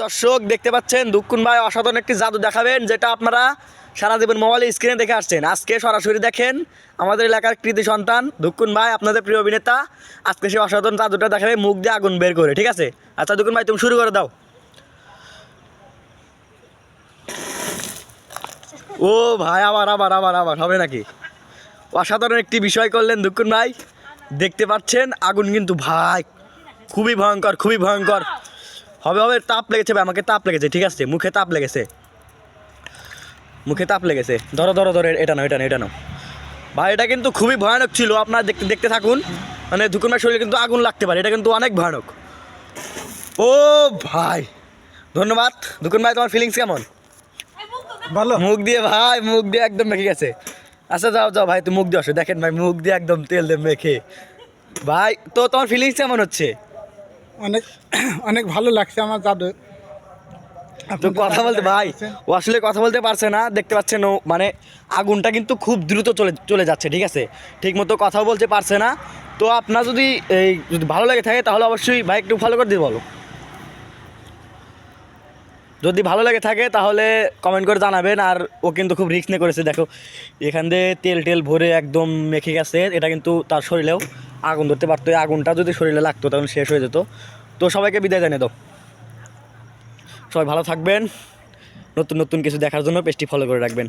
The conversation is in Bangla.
দর্শক দেখতে পাচ্ছেন দুকুন ভাই অসাধারণ একটি জাদু দেখাবেন, যেটা আপনারা সারা জীবন মোবাইলে স্ক্রিনে দেখে আসছেন। আজকে সরাসরি দেখেন আমাদের এলাকার কৃতি সন্তান দুকুন ভাই, আপনাদের প্রিয় অভিনেতা, আজকে সে অসাধারণ জাদুটা দেখাবে মুখ দিয়ে আগুন বের করে। ঠিক আছে, আচ্ছা দুকুন ভাই তুমি শুরু করে দাও। ও ভাই, আবার আবার আবার আবার হবে নাকি? অসাধারণ একটি বিষয় করলেন দুকুন ভাই। দেখতে পাচ্ছেন আগুন কিন্তু ভাই খুবই ভয়ঙ্কর, খুবই ভয়ঙ্কর। হবে হবে, তাপ লেগেছে ভাই, আমাকে তাপ লেগেছে। ঠিক আছে, মুখে তাপ লেগেছে, মুখে তাপ লেগেছে। ধরো ধরো ধরো, এটা নাও এটা নাও এটা নাও। ভাই এটা কিন্তু খুবই ভয়ানক ছিল, আপনারা দেখতে দেখতে থাকুন। মানে দুকুন ভাই শরীরে কিন্তু আগুন লাগতে পারে, এটা কিন্তু অনেক ভয়ানক। ও ভাই ধন্যবাদ। দুকুন ভাই তোমার ফিলিংস কেমন? ভালো। মুখ দিয়ে ভাই, মুখ দিয়ে একদম মেখে গেছে। আচ্ছা যাও যাও ভাই, তুমি মুখ দিয়ে আসো। দেখেন ভাই মুখ দিয়ে একদম তেল দিয়ে মেখে। ভাই তো তোমার ফিলিংস কেমন হচ্ছে? অনেক অনেক ভালো লাগছে আমার জাদু। তো কথা বলতে ভাই, ও আসলে কথা বলতে পারছে না, দেখতে পাচ্ছেন ও মানে আগুনটা কিন্তু খুব দ্রুত চলে চলে যাচ্ছে। ঠিক আছে, ঠিক মতো কথা বলতে পারছে না। তো আপনার যদি এই যদি ভালো লেগে থাকে তাহলে অবশ্যই ভাই একটু ফলো করে দিয়ে বলো। যদি ভালো লেগে থাকে তাহলে কমেন্ট করে জানাবেন। আর ও কিন্তু খুব রিস্ক নিয়ে করেছে, দেখো এখান দিয়ে তেল টেল ভরে একদম মেখে গেছে। এটা কিন্তু তার শরীরেও আগুন ধরতে পারতো, এই আগুনটা যদি শরীরে লাগতো তখন শেষ হয়ে যেত। তো সবাইকে বিদায় জানিয়ে দাও। সবাই ভালো থাকবেন, নতুন নতুন কিছু দেখার জন্য পেজটি ফলো করে রাখবেন।